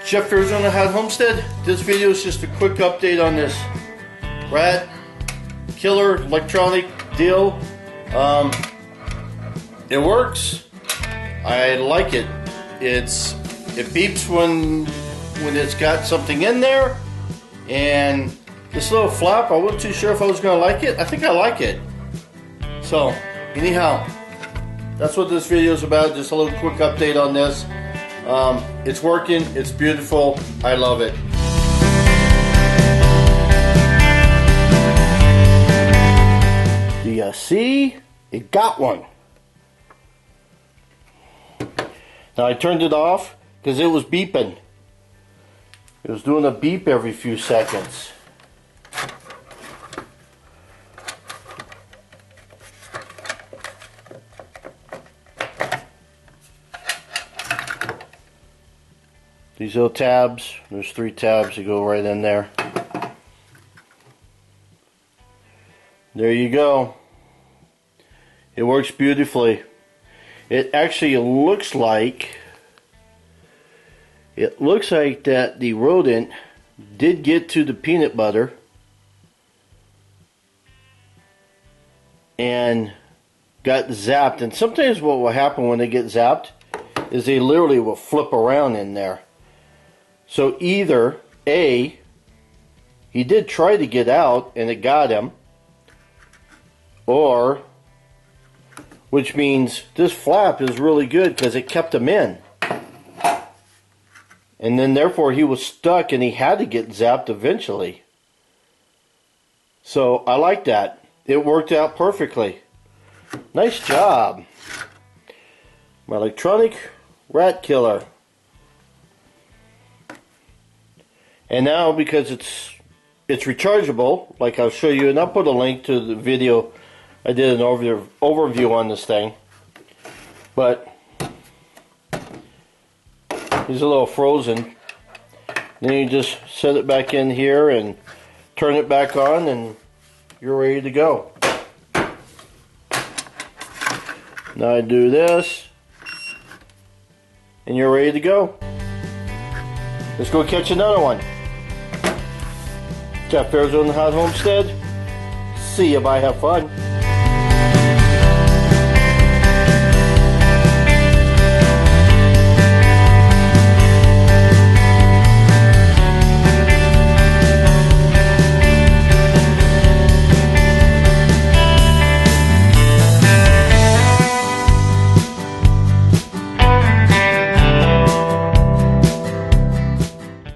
Jeff Arizona Hat Homestead. This video is just a quick update on this rat killer electronic deal. It works. I like it. It beeps when it's got something in there, and this little flap, I wasn't too sure if I was gonna like it. I think I like it. So anyhow, that's what this video is about. Just a little quick update on this. It's working, it's beautiful, I love it. Do you see? It got one. Now I turned it off because it was beeping. It was doing a beep every few seconds. These little tabs, there's 3 tabs that go right in there. There you go. It works beautifully. It actually looks like that the rodent did get to the peanut butter and got zapped. And sometimes what will happen when they get zapped is they literally will flip around in there. So either A, he did try to get out and it got him, or, which means this flap is really good because it kept him in. And then therefore he was stuck and he had to get zapped eventually. So I like that. It worked out perfectly. Nice job. My electronic rat killer. And now, because it's rechargeable, like I'll show you, and I'll put a link to the video. I did an overview on this thing. But he's a little frozen. Then you just set it back in here and turn it back on and you're ready to go. Now I do this and you're ready to go. Let's go catch another one. Jeff Arizona Hat Homestead. See ya, bye, have fun.